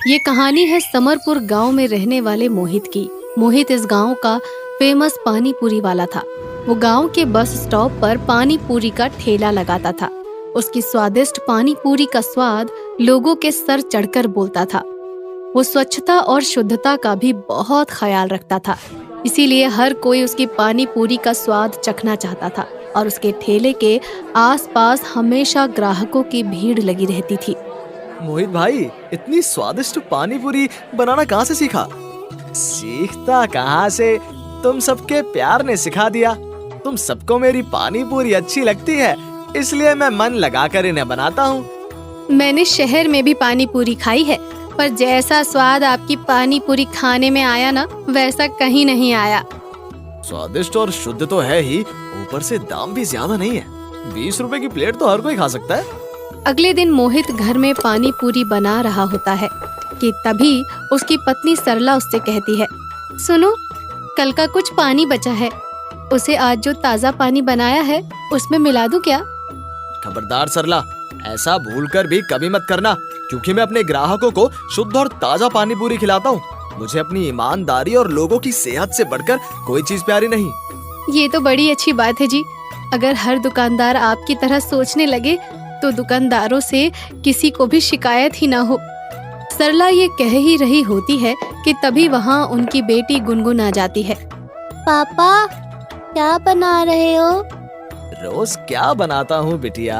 ये कहानी है समरपुर गांव में रहने वाले मोहित की। मोहित इस गांव का फेमस पानी पूरी वाला था। वो गांव के बस स्टॉप पर पानी पूरी का ठेला लगाता था। उसकी स्वादिष्ट पानी पूरी का स्वाद लोगों के सर चढ़कर बोलता था। वो स्वच्छता और शुद्धता का भी बहुत ख्याल रखता था, इसीलिए हर कोई उसकी पानी पूरी का स्वाद चखना चाहता था और उसके ठेले के आसपास हमेशा ग्राहकों की भीड़ लगी रहती थी। मोहित भाई, इतनी स्वादिष्ट पानी पूरी बनाना कहाँ से सीखा? सीखता कहाँ से, तुम सबके प्यार ने सिखा दिया। तुम सबको मेरी पानी पूरी अच्छी लगती है, इसलिए मैं मन लगाकर इन्हें बनाता हूँ। मैंने शहर में भी पानी पूरी खाई है, पर जैसा स्वाद आपकी पानी पूरी खाने में आया ना, वैसा कहीं नहीं आया। स्वादिष्ट और शुद्ध तो है ही, ऊपर से दाम भी ज्यादा नहीं है। 20 रुपए की प्लेट तो हर कोई खा सकता है। अगले दिन मोहित घर में पानी पूरी बना रहा होता है कि तभी उसकी पत्नी सरला उससे कहती है, सुनो, कल का कुछ पानी बचा है, उसे आज जो ताज़ा पानी बनाया है उसमें मिला दूं क्या? खबरदार सरला, ऐसा भूलकर भी कभी मत करना, क्योंकि मैं अपने ग्राहकों को शुद्ध और ताज़ा पानी पूरी खिलाता हूँ। मुझे अपनी ईमानदारी और लोगों की सेहत से बढ़कर कोई चीज प्यारी नहीं। ये तो बड़ी अच्छी बात है जी। अगर हर दुकानदार आपकी तरह सोचने लगे तो दुकानदारों से किसी को भी शिकायत ही ना हो। सरला ये कह ही रही होती है कि तभी वहाँ उनकी बेटी गुनगुन आ जाती है। पापा, क्या बना रहे हो? रोज क्या बनाता हूँ बिटिया?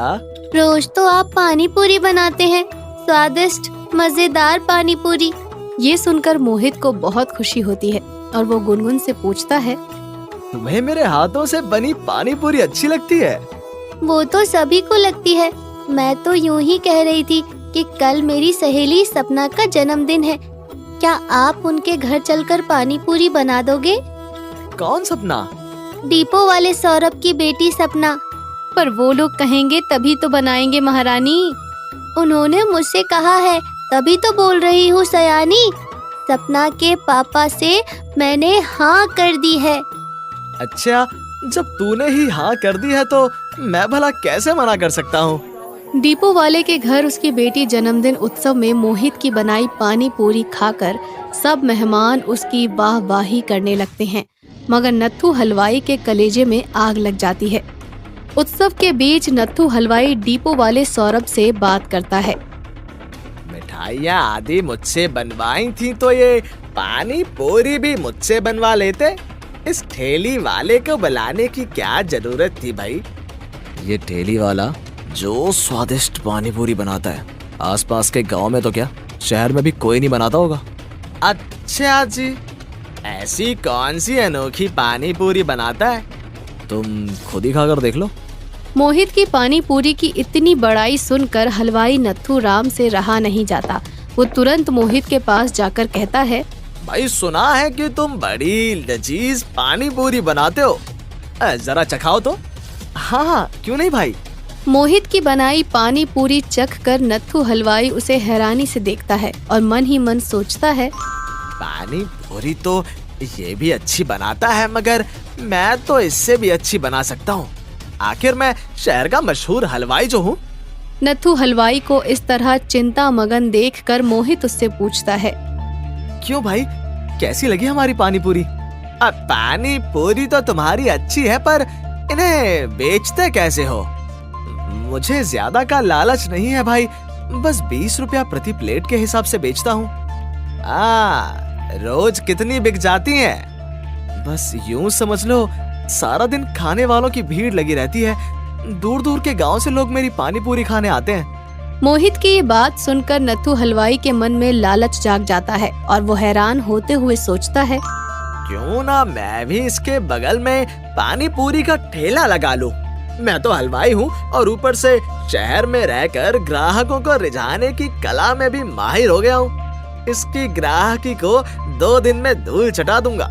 रोज तो आप पानी पूरी बनाते हैं, स्वादिष्ट मजेदार पानी पूरी। ये सुनकर मोहित को बहुत खुशी होती है और वो गुनगुन से पूछता है, तुम्हें मेरे हाथों से बनी पानी पूरी अच्छी लगती है? वो तो सभी को लगती है। मैं तो यूं ही कह रही थी कि कल मेरी सहेली सपना का जन्मदिन है। क्या आप उनके घर चलकर पानी पूरी बना दोगे? कौन सपना? डिपो वाले सौरभ की बेटी सपना। पर वो लोग कहेंगे तभी तो बनाएंगे महारानी। उन्होंने मुझसे कहा है, तभी तो बोल रही हूँ सयानी। सपना के पापा से मैंने हाँ कर दी है। अच्छा, जब तूने ही हाँ कर दी है तो मैं भला कैसे मना कर सकता हूँ? डिपो वाले के घर उसकी बेटी जन्मदिन उत्सव में मोहित की बनाई पानी पूरी खाकर सब मेहमान उसकी वाहवाही करने लगते हैं, मगर नत्थू हलवाई के कलेजे में आग लग जाती है। उत्सव के बीच नत्थू हलवाई डिपो वाले सौरभ से बात करता है। मिठाइयाँ आदि मुझसे बनवाई थी तो ये पानी पूरी भी मुझसे बनवा लेते। इस ठेली वाले को बुलाने की क्या जरूरत थी भाई? ये ठेली वाला जो स्वादिष्ट पानी पूरी बनाता है, आसपास के गांव में तो क्या, शहर में भी कोई नहीं बनाता होगा। अच्छा जी, ऐसी कौन सी अनोखी पानी पूरी बनाता है? तुम खुद ही खाकर देख लो। मोहित की पानी पूरी की इतनी बड़ाई सुनकर हलवाई नत्थू राम से रहा नहीं जाता। वो तुरंत मोहित के पास जाकर कहता है, भाई सुना है कि तुम बड़ी लजीज पानी पूरी बनाते हो, जरा चखाओ तो। हाँ, क्यों नहीं भाई। मोहित की बनाई पानी पूरी चख कर नत्थू हलवाई उसे हैरानी से देखता है और मन ही मन सोचता है, पानी पूरी तो ये भी अच्छी बनाता है, मगर मैं तो इससे भी अच्छी बना सकता हूँ। आखिर मैं शहर का मशहूर हलवाई जो हूँ। नत्थू हलवाई को इस तरह चिंता मगन देखकर मोहित उससे पूछता है, क्यों भाई, कैसी लगी हमारी पानी पूरी? अब पानी पूरी तो तुम्हारी अच्छी है, पर इन्हें बेचते कैसे हो? मुझे ज्यादा का लालच नहीं है भाई, बस 20 रुपया प्रति प्लेट के हिसाब से बेचता हूँ। रोज कितनी बिक जाती हैं? बस यूं समझ लो, सारा दिन खाने वालों की भीड़ लगी रहती है। दूर दूर के गांव से लोग मेरी पानी पूरी खाने आते हैं। मोहित की ये बात सुनकर नत्थू हलवाई के मन में लालच जाग जाता है और वो हैरान होते हुए सोचता है, क्यों ना मैं भी इसके बगल में पानी पूरी का ठेला लगा लूं। मैं तो हलवाई हूँ और ऊपर से शहर में रहकर ग्राहकों को रिझाने की कला में भी माहिर हो गया हूँ। इसकी ग्राहकी को 2 दिन में धूल चटा दूंगा।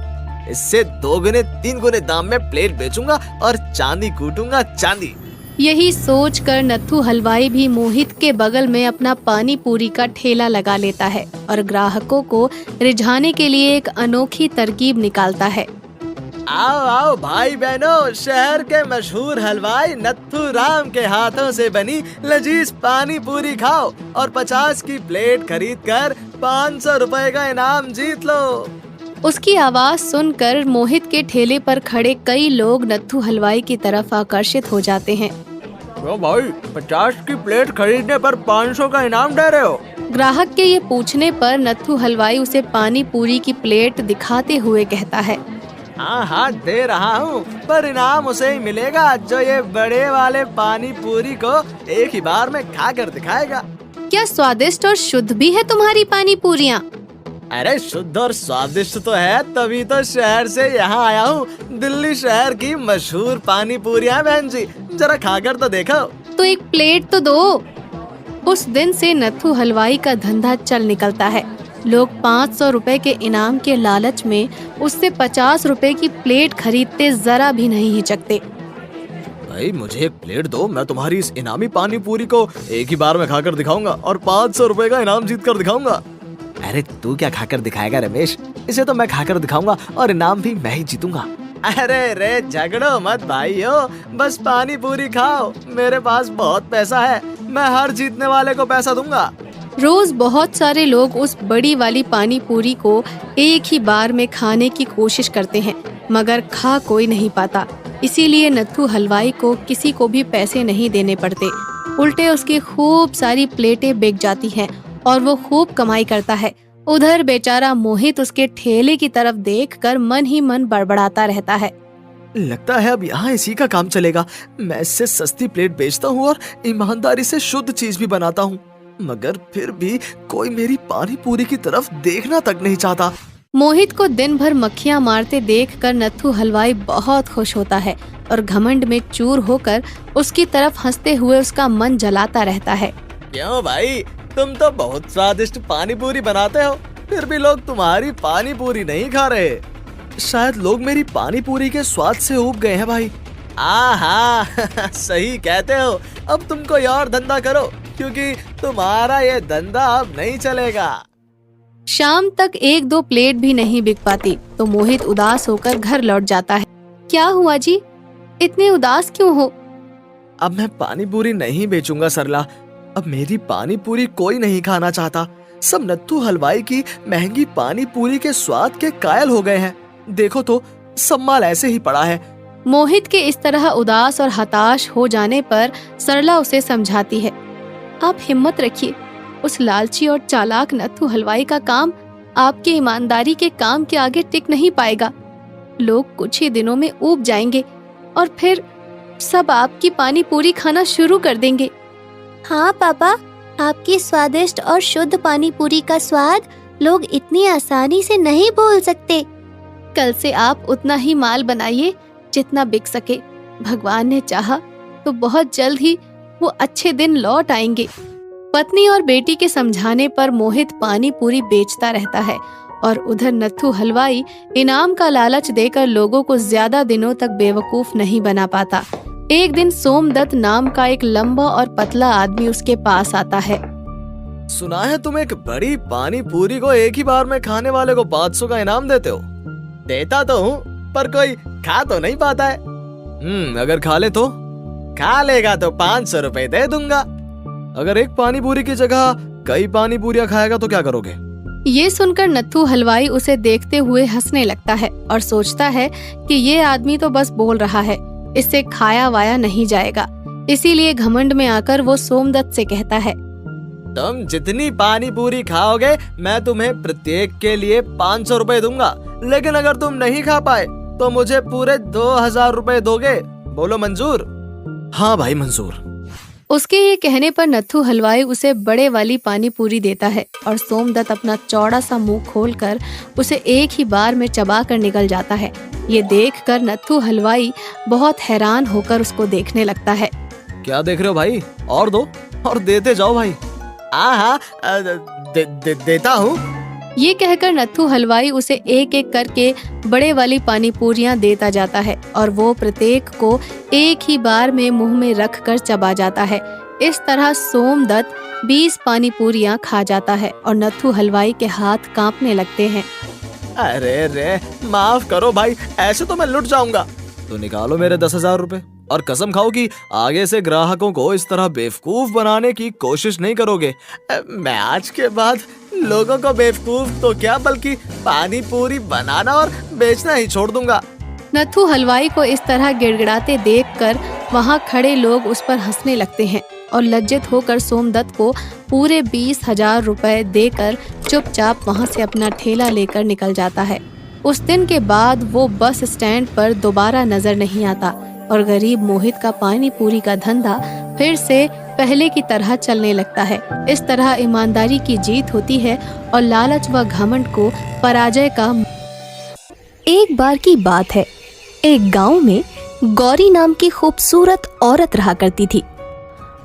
इससे 2 गुने 3 गुने दाम में प्लेट बेचूंगा और चांदी कूटूंगा, चांदी। यही सोचकर नत्थू हलवाई भी मोहित के बगल में अपना पानी पूरी का ठेला लगा लेता है और ग्राहकों को रिझाने के लिए एक अनोखी तरकीब निकालता है। आओ आओ भाई बहनों, शहर के मशहूर हलवाई नत्थू राम के हाथों से बनी लजीज पानी पूरी खाओ और 50 की प्लेट खरीद कर 500 रुपए का इनाम जीत लो। उसकी आवाज सुनकर मोहित के ठेले पर खड़े कई लोग नत्थू हलवाई की तरफ आकर्षित हो जाते हैं। तो भाई 50 की प्लेट खरीदने पर 500 का इनाम दे रहे हो? ग्राहक के ये पूछने पर नत्थू हलवाई उसे पानी पूरी की प्लेट दिखाते हुए कहता है, हाँ हाँ दे रहा हूँ, पर इनाम उसे ही मिलेगा जो ये बड़े वाले पानी पूरी को एक ही बार में खा कर दिखाएगा। क्या स्वादिष्ट और शुद्ध भी है तुम्हारी पानी पूरियाँ? अरे शुद्ध और स्वादिष्ट तो है, तभी तो शहर से यहाँ आया हूँ। दिल्ली शहर की मशहूर पानी पूरियाँ बहन जी, जरा खाकर तो देखो। तो एक प्लेट तो दो। उस दिन से नत्थू हलवाई का धंधा चल निकलता है। लोग 500 रुपए के इनाम के लालच में उससे 50 रुपए की प्लेट खरीदते जरा भी नहीं हिचकते। भाई मुझे एक प्लेट दो, मैं तुम्हारी इस इनामी पानी पूरी को एक ही बार में खाकर दिखाऊंगा और 500 रुपए का इनाम जीत कर दिखाऊंगा। अरे तू क्या खाकर दिखाएगा रमेश, इसे तो मैं खाकर दिखाऊंगा और इनाम भी मैं ही जीतूंगा। अरे रे झगड़ो मत भाइयों, बस पानी पूरी खाओ, मेरे पास बहुत पैसा है, मैं हर जीतने वाले को पैसा दूंगा। रोज बहुत सारे लोग उस बड़ी वाली पानी पूरी को एक ही बार में खाने की कोशिश करते हैं, मगर खा कोई नहीं पाता। इसीलिए नत्थू हलवाई को किसी को भी पैसे नहीं देने पड़ते, उल्टे उसकी खूब सारी प्लेटें बिक जाती हैं और वो खूब कमाई करता है। उधर बेचारा मोहित उसके ठेले की तरफ देखकर मन ही मन बड़बड़ाता रहता है। लगता है अब यहाँ इसी का काम चलेगा। मैं इससे सस्ती प्लेट बेचता हूँ और ईमानदारी से शुद्ध चीज भी बनाता हूँ, मगर फिर भी कोई मेरी पानी पूरी की तरफ देखना तक नहीं चाहता। मोहित को दिन भर मक्खियाँ मारते देखकर नत्थू हलवाई बहुत खुश होता है और घमंड में चूर होकर उसकी तरफ हंसते हुए उसका मन जलाता रहता है। क्यों भाई, तुम तो बहुत स्वादिष्ट पानी पूरी बनाते हो, फिर भी लोग तुम्हारी पानी पूरी नहीं खा रहे। शायद लोग मेरी पानी पूरी के स्वाद से ऊब गए हैं भाई। हाँ सही कहते हो, अब तुम कोई और धंधा करो, क्योंकि तुम्हारा ये धंधा अब नहीं चलेगा। शाम तक 1-2 प्लेट भी नहीं बिक पाती तो मोहित उदास होकर घर लौट जाता है। क्या हुआ जी, इतने उदास क्यों हो? अब मैं पानी पूरी नहीं बेचूंगा सरला, अब मेरी पानी पूरी कोई नहीं खाना चाहता। सब नत्थू हलवाई की महंगी पानी पूरी के स्वाद के कायल हो गए हैं। देखो तो सब माल ऐसे ही पड़ा है। मोहित के इस तरह उदास और हताश हो जाने पर सरला उसे समझाती है, आप हिम्मत रखिए, उस लालची और चालाक नत्थू हलवाई का काम आपकी ईमानदारी के काम के आगे टिक नहीं पाएगा। लोग कुछ ही दिनों में ऊब जाएंगे और फिर सब आपकी पानी पूरी खाना शुरू कर देंगे। हाँ पापा, आपकी स्वादिष्ट और शुद्ध पानी पूरी का स्वाद लोग इतनी आसानी से नहीं भूल सकते। कल से आप उतना ही माल बनाइए जितना बिक सके। भगवान ने चाहा तो बहुत जल्द ही वो अच्छे दिन लौट आएंगे। पत्नी और बेटी के समझाने पर मोहित पानी पूरी बेचता रहता है और उधर नत्थू हलवाई इनाम का लालच देकर लोगों को ज्यादा दिनों तक बेवकूफ नहीं बना पाता। एक दिन सोमदत्त नाम का एक लंबा और पतला आदमी उसके पास आता है। सुना है तुम एक बड़ी पानी पूरी को एक ही बार में खाने वाले को 500 का इनाम देते हो। देता तो हूँ, पर कोई खा तो नहीं पाता है। अगर खा ले तो? खा लेगा तो 500 रुपए दे दूंगा। अगर एक पानी पूरी की जगह कई पानी पूरियां खाएगा तो क्या करोगे? ये सुनकर नत्थू हलवाई उसे देखते हुए हंसने लगता है और सोचता है कि ये आदमी तो बस बोल रहा है, इससे खाया वाया नहीं जाएगा। इसीलिए घमंड में आकर वो सोमदत्त से कहता है, तुम जितनी पानी पूरी खाओगे मैं तुम्हें प्रत्येक के लिए 500 रुपए दूंगा, लेकिन अगर तुम नहीं खा पाए तो मुझे पूरे 2000 रुपए दोगे। बोलो मंजूर? हाँ भाई मंजूर। उसके ये कहने पर नत्थू हलवाई उसे बड़े वाली पानी पूरी देता है और सोमदत्त अपना चौड़ा सा मुंह खोलकर उसे एक ही बार में चबा कर निकल जाता है। ये देखकर नत्थू हलवाई बहुत हैरान होकर उसको देखने लगता है। क्या देख रहे हो भाई, और दो और देते जाओ भाई। हाँ देता हूँ। ये कहकर नत्थू हलवाई उसे एक एक करके बड़े वाली पानी पूरियां देता जाता है और वो प्रत्येक को एक ही बार में मुंह में रख कर चबा जाता है। इस तरह सोमदत्त 20 पानी पूरियां खा जाता है और नत्थू हलवाई के हाथ कांपने लगते हैं। अरे रे, माफ करो भाई, ऐसे तो मैं लुट जाऊंगा। तो निकालो मेरे 10,000 रुपए और कसम खाओ कि आगे से ग्राहकों को इस तरह बेवकूफ बनाने की कोशिश नहीं करोगे। मैं आज के बाद लोगों को बेवकूफ तो क्या बल्कि पानी पूरी बनाना और बेचना ही छोड़ दूंगा। नथु हलवाई को इस तरह गिड़गिड़ाते देखकर वहाँ खड़े लोग उस पर हंसने लगते हैं और लज्जित होकर सोमदत्त को पूरे 20,000 रुपए देकर चुपचाप वहाँ से अपना ठेला लेकर निकल जाता है। उस दिन के बाद वो बस स्टैंड पर दोबारा नजर नहीं आता और गरीब मोहित का पानी पूरी का धंधा फिर से पहले की तरह चलने लगता है। इस तरह ईमानदारी की जीत होती है और लालच व घमंड को पराजय का। एक बार की बात है, एक गांव में गौरी नाम की खूबसूरत औरत रहा करती थी।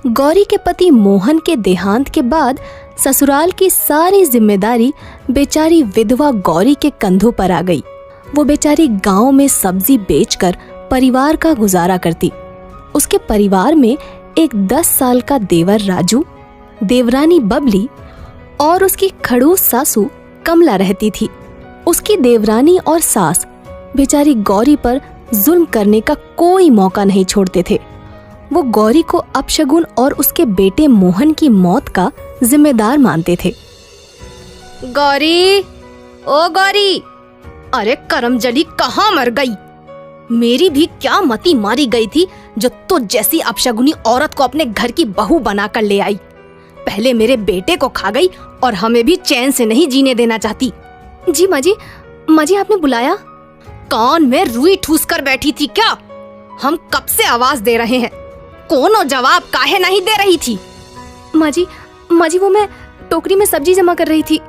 गौरी के पति मोहन के देहांत के बाद ससुराल की सारी जिम्मेदारी बेचारी विधवा गौरी के कंधों पर आ गई। वो बेचारी गांव में सब्जी बेचकर परिवार का गुजारा करती। उसके परिवार में एक 10 साल का देवर राजू, देवरानी बबली और उसकी खड़ूस सासू कमला रहती थी। उसकी देवरानी और सास बेचारी गौरी पर जुल्म करने का कोई मौका नहीं छोड़ते थे। वो गौरी को अपशगुन और उसके बेटे मोहन की मौत का जिम्मेदार मानते थे। गौरी, ओ गौरी, अरे करमजली कहाँ मर गई? मेरी भी क्या मती मारी गई थी जो तो जैसी अपशगुनी औरत को अपने घर की बहू बनाकर ले आई। पहले मेरे बेटे को खा गई और हमें भी चैन से नहीं जीने देना चाहती। जी माँ जी आपने बुलाया? कान में रुई ठूस कर बैठी थी क्या? हम कब से आवाज दे रहे हैं, कोनो जवाब काहे नहीं दे रही थी? माँ जी वो मैं टोकरी में सब्जी जमा कर रही थी।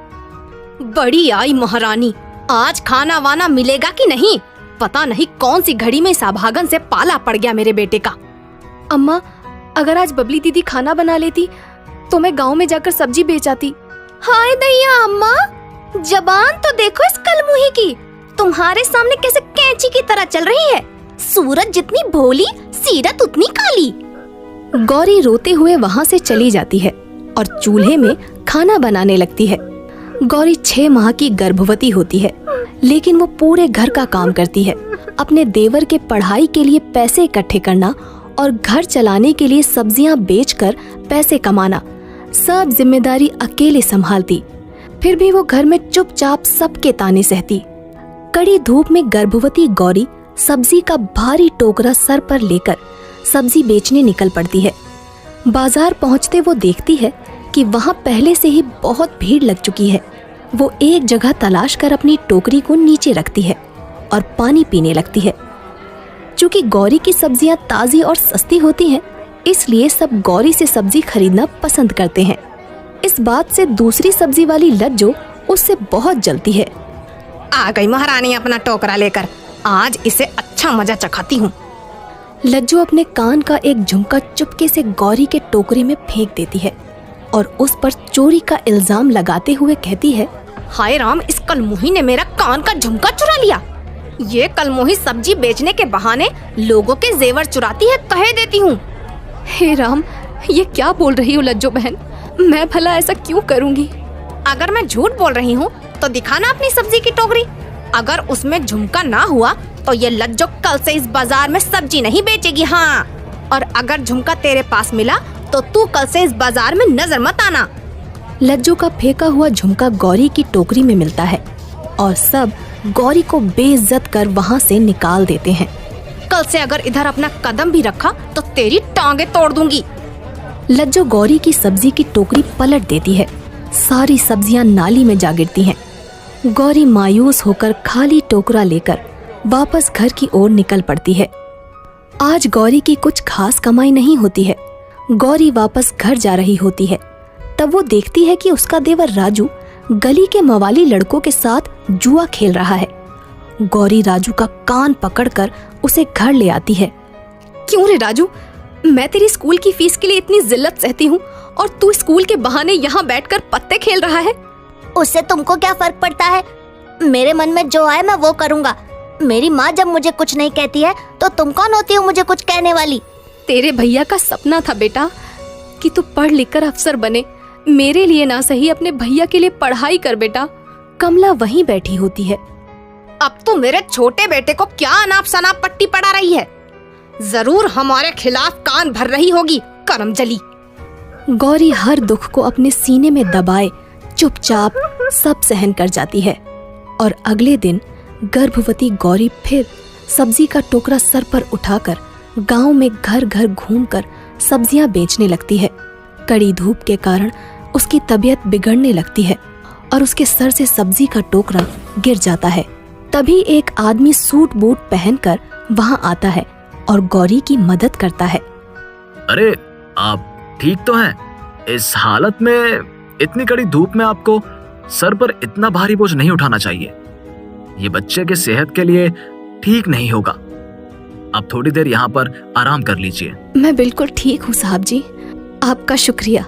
बड़ी आई महारानी, आज खाना वाना मिलेगा कि नहीं? पता नहीं कौन सी घड़ी में इस अभागन से पाला पड़ गया मेरे बेटे का। अम्मा, अगर आज बबली दीदी खाना बना लेती तो मैं गांव में जाकर सब्जी बेच आती। हाय दैया अम्मा, जबान तो देखो इस कलमुही की, तुम्हारे सामने कैसे कैंची की तरह चल रही है। सूरत जितनी भोली, सीरत उतनी काली। गौरी रोते हुए वहाँ से चली जाती है और चूल्हे में खाना बनाने लगती है। गौरी 6 माह की गर्भवती होती है, लेकिन वो पूरे घर का काम करती है। अपने देवर के पढ़ाई के लिए पैसे इकट्ठे करना और घर चलाने के लिए सब्जियां बेचकर पैसे कमाना, सब जिम्मेदारी अकेले संभालती। फिर भी वो घर में चुपचाप सबके ताने सहती। कड़ी धूप में गर्भवती गौरी सब्जी का भारी टोकरा सर पर लेकर सब्जी बेचने निकल पड़ती है। बाजार पहुंचते वो देखती है कि वहां पहले से ही बहुत भीड़ लग चुकी है। वो एक जगह तलाश कर अपनी टोकरी को नीचे रखती है और पानी पीने लगती है। चूंकि गौरी की सब्जियां ताजी और सस्ती होती हैं, इसलिए सब गौरी से सब्जी खरीदना पसंद करते हैं। इस बात से दूसरी सब्जी वाली लज्जो उससे बहुत जलती है। आ गई महारानी अपना टोकरा लेकर, आज इसे अच्छा मजा चखाती हूँ। लज्जो अपने कान का एक झुमका चुपके से गौरी के टोकरे में फेंक देती है और उस पर चोरी का इल्जाम लगाते हुए कहती है, हाय राम, इस कलमुही ने मेरा कान का झुमका चुरा लिया। ये कलमुही सब्जी बेचने के बहाने लोगों के जेवर चुराती है, कह देती हूँ। हे राम, ये क्या बोल रही हो लज्जो बहन? मैं भला ऐसा क्यों करूँगी? अगर मैं झूठ बोल रही हूँ तो दिखाना अपनी सब्जी की टोकरी। अगर उसमें झुमका ना हुआ तो ये लज्जो कल से इस बाजार में सब्जी नहीं बेचेगी। हाँ, और अगर झुमका तेरे पास मिला तो तू कल से इस बाजार में नजर मत आना। लज्जो का फेंका हुआ झुमका गौरी की टोकरी में मिलता है और सब गौरी को बेइज्जत कर वहाँ से निकाल देते हैं। कल से अगर इधर अपना कदम भी रखा तो तेरी टांगे तोड़ दूंगी। लज्जो गौरी की सब्जी की टोकरी पलट देती है। सारी सब्जियां नाली में जा गिरती हैं। गौरी मायूस होकर खाली टोकरा लेकर वापस घर की ओर निकल पड़ती है। आज गौरी की कुछ खास कमाई नहीं होती है। गौरी वापस घर जा रही होती है, तब वो देखती है कि उसका देवर राजू गली के मवाली लड़कों के साथ जुआ खेल रहा है। गौरी राजू का कान पकड़कर उसे घर ले आती है। क्यों रे राजू, मैं तेरी स्कूल की फीस के लिए इतनी जिल्लत सहती हूँ और तू स्कूल के बहाने यहाँ बैठकर पत्ते खेल रहा है। उससे तुमको क्या फर्क पड़ता है? मेरे मन में जो आए मैं वो करूँगा। मेरी माँ जब मुझे कुछ नहीं कहती है तो तुम कौन होती हो मुझे कुछ कहने वाली? तेरे भैया का सपना था बेटा कि तू पढ़ लिख कर अफसर बने। मेरे लिए ना सही, अपने भैया के लिए पढ़ाई कर बेटा। कमला वहीं बैठी होती है अब तो मेरे छोटे बेटे को क्या अनाप शनाप पट्टी पड़ा रही है। जरूर हमारे खिलाफ कान भर रही होगी करमजली। गौरी हर दुख को अपने सीने में दबाए चुपचाप सब सहन कर जाती है। और अगले दिन गर्भवती गौरी फिर सब्जी का टोकरा सर पर उठाकर गांव में घर घर घूमकर सब्जियां बेचने लगती है। कड़ी धूप के कारण उसकी तबीयत बिगड़ने लगती है और उसके सर से सब्जी का टोकरा गिर जाता है। तभी एक आदमी सूट बूट पहनकर वहां आता है और गौरी की मदद करता है। अरे आप ठीक तो हैं? इस हालत में इतनी कड़ी धूप में आपको सर पर इतना भारी बोझ नहीं उठाना चाहिए। ये बच्चे के सेहत के लिए ठीक नहीं होगा। आप थोड़ी देर यहाँ पर आराम कर लीजिए। मैं बिल्कुल ठीक हूँ साहब जी, आपका शुक्रिया।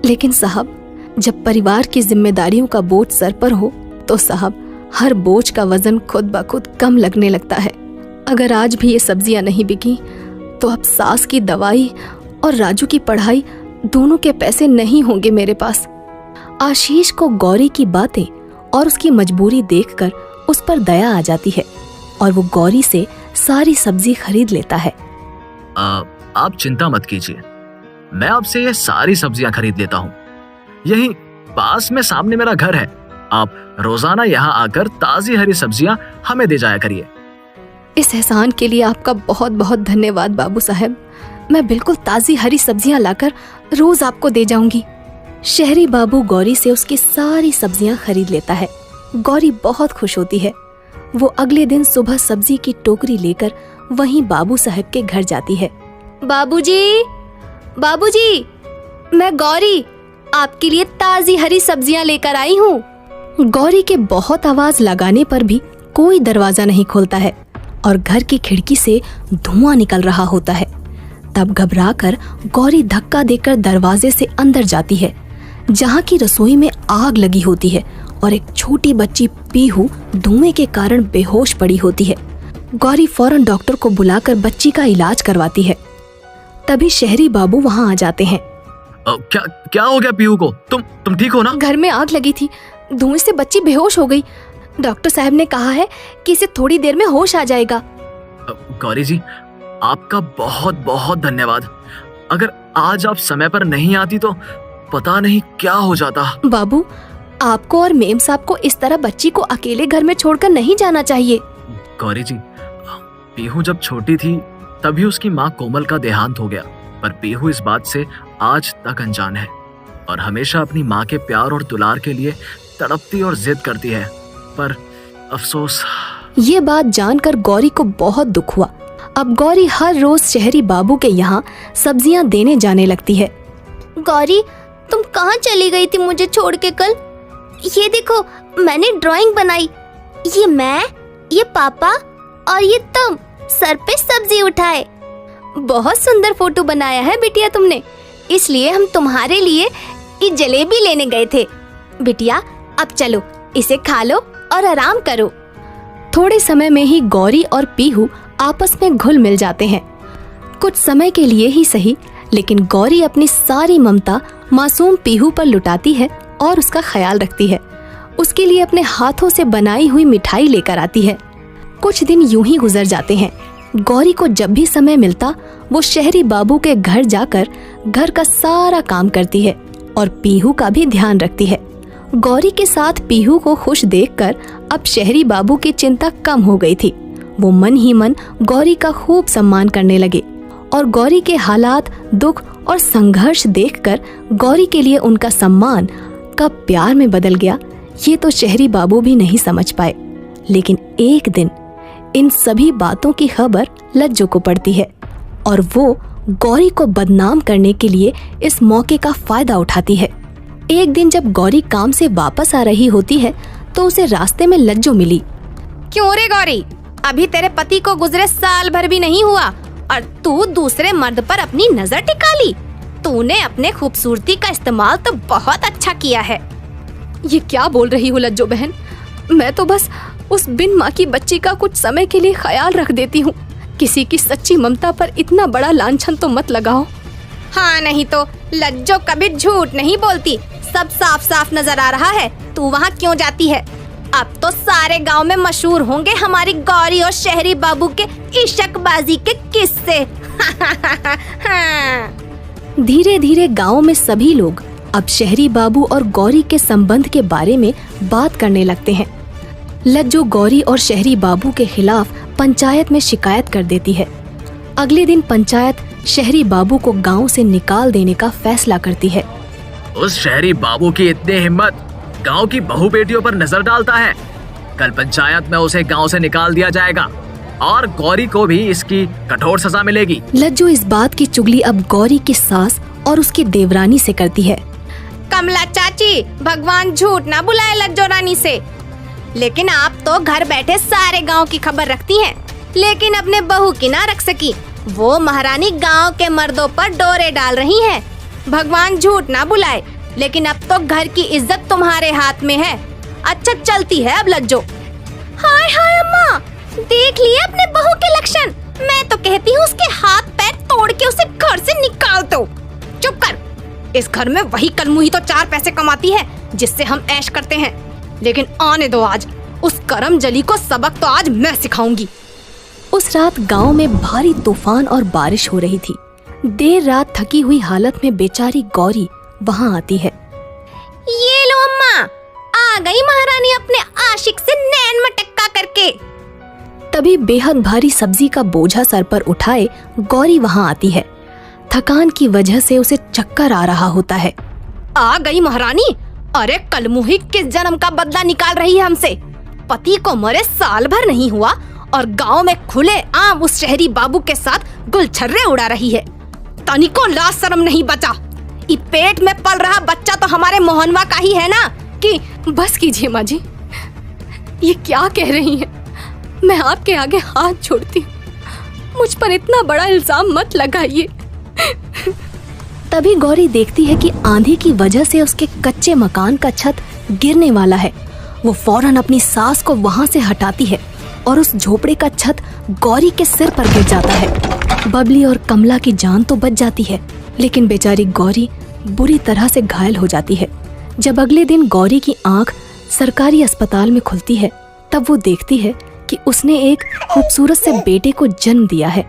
लेकिन साहब, जब परिवार की जिम्मेदारियों का बोझ सर पर हो तो साहब हर बोझ का वजन खुद ब खुद कम लगने लगता है। अगर आज भी ये सब्जियां नहीं बिकी तो अब सास की दवाई और राजू की पढ़ाई दोनों के पैसे नहीं होंगे मेरे पास। आशीष को गौरी की बातें और उसकी मजबूरी देखकर उस पर दया आ जाती है और वो गौरी से सारी सब्जी खरीद लेता है। आप चिंता मत कीजिए, मैं आपसे ये सारी सब्जियां खरीद लेता हूँ। यहीं पास में सामने मेरा घर है। आप रोजाना यहाँ आकर ताजी हरी सब्जियां हमें दे जाया करिए। इस एहसान के लिए आपका बहुत बहुत धन्यवाद बाबू साहब। मैं बिल्कुल ताजी हरी सब्जियां लाकर रोज आपको दे जाऊंगी। शहरी बाबू गौरी से उसकी सारी सब्जियां खरीद लेता है। गौरी बहुत खुश होती है। वो अगले दिन सुबह सब्जी की टोकरी लेकर वहीं बाबू साहब के घर जाती है। बाबूजी, बाबूजी, मैं गौरी आपके लिए ताजी हरी सब्जियां लेकर आई हूँ। गौरी के बहुत आवाज लगाने पर भी कोई दरवाजा नहीं खोलता है और घर की खिड़की से धुआं निकल रहा होता है। तब घबराकर गौरी धक्का देकर दरवाजे से अंदर जाती है, जहाँ की रसोई में आग लगी होती है और एक छोटी बच्ची पीहू धुएं के कारण बेहोश पड़ी होती है। गौरी फौरन डॉक्टर को बुलाकर बच्ची का इलाज करवाती है। तभी शहरी बाबू वहाँ आ जाते हैं। क्या हो गया पीहू को? तुम ठीक हो ना? घर में आग लगी थी, धुएं से बच्ची बेहोश हो गई। डॉक्टर साहब ने कहा है कि इसे थोड़ी देर में होश आ जाएगा। गौरी जी, आपका बहुत बहुत धन्यवाद। अगर आज आप समय पर नहीं आती तो पता नहीं क्या हो जाता। बाबू, आपको और मेम साहब को इस तरह बच्ची को अकेले घर में छोड़कर नहीं जाना चाहिए। गौरी जी, पीहू जब छोटी थी तभी उसकी माँ कोमल का देहांत हो गया, पर पीहू इस बात से आज तक अनजान है और हमेशा अपनी माँ के प्यार और दुलार के लिए तड़पती और जिद करती है। पर अफसोस। ये बात जानकर गौरी को बहुत दुख हुआ। अब गौरी हर रोज शहरी बाबू के यहाँ सब्जियां देने जाने लगती है। गौरी, तुम कहाँ चली गई थी मुझे छोड़ के कल? ये देखो, मैंने ड्राइंग बनाई। ये मैं, ये पापा और ये तुम सर पे सब्जी उठाए। बहुत सुंदर फोटो बनाया है बिटिया तुमने, इसलिए हम तुम्हारे लिए ये जलेबी लेने गए थे। बिटिया, अब चलो इसे खा लो और आराम करो। थोड़े समय में ही गौरी और पीहू आपस में घुल मिल जाते हैं। कुछ समय के लिए ही सही, लेकिन गौरी अपनी सारी ममता मासूम पीहू पर लुटाती है और उसका ख्याल रखती है। उसके लिए अपने हाथों से बनाई हुई मिठाई लेकर आती है। कुछ दिन यूं ही गुजर जाते हैं। गौरी को जब भी समय मिलता वो शहरी बाबू के घर जाकर घर का सारा काम करती है और पीहू का भी ध्यान रखती है। गौरी के साथ पीहू को खुश देखकर अब शहरी बाबू की चिंता कम हो गई थी। वो मन ही मन गौरी का खूब सम्मान करने लगे और गौरी के हालात, दुख और संघर्ष देखकर गौरी के लिए उनका सम्मान कब प्यार में बदल गया ये तो शहरी बाबू भी नहीं समझ पाए। लेकिन एक दिन इन सभी बातों की खबर लज्जो को पड़ती है और वो गौरी को बदनाम करने के लिए इस मौके का फायदा उठाती है। एक दिन जब गौरी काम से वापस आ रही होती है तो उसे रास्ते में लज्जो मिली। क्यों रे गौरी, अभी तेरे पति को गुजरे साल भर भी नहीं हुआ और तू दूसरे मर्द पर अपनी नजर टिका ली। तूने अपने खूबसूरती का इस्तेमाल तो बहुत अच्छा किया है। ये क्या बोल रही हो लज्जो बहन? मैं तो बस उस बिन माँ की बच्ची का कुछ समय के लिए ख्याल रख देती हूँ। किसी की सच्ची ममता पर इतना बड़ा लांछन तो मत लगाओ। हाँ, नहीं तो लज्जो कभी झूठ नहीं बोलती। सब साफ साफ नजर आ रहा है। तू वहाँ क्यों जाती है? अब तो सारे गांव में मशहूर होंगे हमारी गौरी और शहरी बाबू के इशकबाजी के किस्से। धीरे धीरे गांव में सभी लोग अब शहरी बाबू और गौरी के संबंध के बारे में बात करने लगते हैं। लज्जो गौरी और शहरी बाबू के खिलाफ पंचायत में शिकायत कर देती है। अगले दिन पंचायत शहरी बाबू को गांव से निकाल देने का फैसला करती है। उस शहरी बाबू की इतनी हिम्मत, गांव की बहू बेटियों पर नजर डालता है। कल पंचायत में उसे गांव से निकाल दिया जाएगा और गौरी को भी इसकी कठोर सजा मिलेगी। लज्जो इस बात की चुगली अब गौरी की सास और उसकी देवरानी से करती है। कमला चाची, भगवान झूठ ना बुलाए लज्जो रानी से, लेकिन आप तो घर बैठे सारे गांव की खबर रखती हैं, लेकिन अपने बहू की ना रख सकी। वो महारानी गांव के मर्दों पर डोरे डाल रही हैं। भगवान झूठ ना बुलाए, लेकिन अब तो घर की इज्जत तुम्हारे हाथ में है। अच्छा चलती है अब लज्जो। हाय हाय अम्मा, देख लिए अपने बहू के लक्षण। मैं तो कहती हूँ उसके हाथ पैर तोड़ के उसे घर से निकाल दो। चुप कर, इस घर में वही कलमुही तो 4 पैसे कमाती है जिससे हम ऐश करते हैं, लेकिन आने दो आज उस करम जली को सबक तो आज मैं सिखाऊंगी। उस रात गांव में भारी तूफान और बारिश हो रही थी। देर रात थकी हुई हालत में बेचारी गौरी वहां आती है। ये लो अम्मा, आ गई महारानी अपने आशिक से नैन मटक्का करके। तभी बेहद भारी सब्जी का बोझा सर पर उठाए गौरी वहां आती है। थकान की वजह से उसे चक्कर आ रहा होता है। आ गई महारानी? अरे कलमुही किस जन्म का बदला निकाल रही है हमसे। पति को मरे साल भर नहीं हुआ और गांव में खुले आम उस शहरी बाबू के साथ गुलछर्रे उड़ा रही है। तनिको लाज शर्म नहीं बचा। ये पेट में पल रहा बच्चा तो हमारे मोहनवा का ही है ना। कि बस कीजिए माँ जी, ये क्या कह रही हैं? मैं आपके आगे हाथ जोड़ती हूँ, मुझ पर इतना बड़ा इल्जाम मत लगाइए। तभी गौरी देखती है कि आंधी की वजह से उसके कच्चे मकान का छत गिरने वाला है। वो फौरन अपनी सास को वहां से हटाती है और उस झोपड़े का छत गौरी के सिर पर गिर जाता है। बबली और कमला की जान तो बच जाती है, लेकिन बेचारी गौरी बुरी तरह से घायल हो जाती है। जब अगले दिन गौरी की आंख सरकारी अस्पताल में खुलती है, तब वो देखती है कि उसने एक खूबसूरत से बेटे को जन्म दिया है।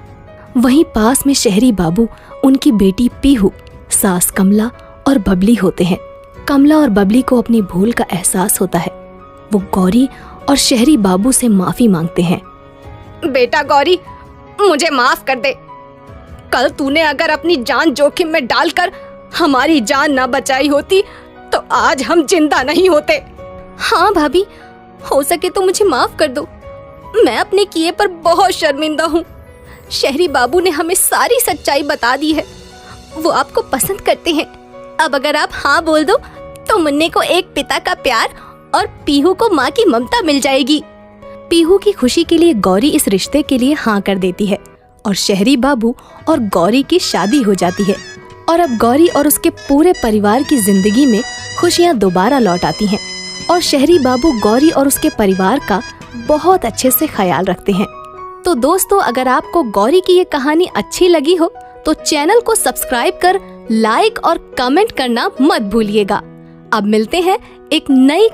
वहीं पास में शहरी बाबू, उनकी बेटी पीहू, सास कमला और बबली होते हैं। कमला और बबली को अपनी भूल का एहसास होता है। वो गौरी और शहरी बाबू से माफी मांगते हैं। बेटा गौरी, मुझे माफ कर दे। कल तूने अगर अपनी जान जोखिम में डालकर हमारी जान न बचाई होती तो आज हम जिंदा नहीं होते। हाँ भाभी, हो सके तो मुझे माफ कर दो। मैं अपने किए पर बहुत शर्मिंदा हूँ। शहरी बाबू ने हमें सारी सच्चाई बता दी है। वो आपको पसंद करते हैं। अब अगर आप हाँ बोल दो तो मुन्ने को एक पिता का प्यार और पीहू को माँ की ममता मिल जाएगी। पीहू की खुशी के लिए गौरी इस रिश्ते के लिए हाँ कर देती है और शहरी बाबू और गौरी की शादी हो जाती है। और अब गौरी और उसके पूरे परिवार की जिंदगी में खुशियाँ दोबारा लौट आती हैं और शहरी बाबू गौरी और उसके परिवार का बहुत अच्छे से ख्याल रखते हैं। तो दोस्तों, अगर आपको गौरी की ये कहानी अच्छी लगी हो तो चैनल को सब्सक्राइब कर लाइक और कमेंट करना मत भूलिएगा। अब मिलते हैं एक नई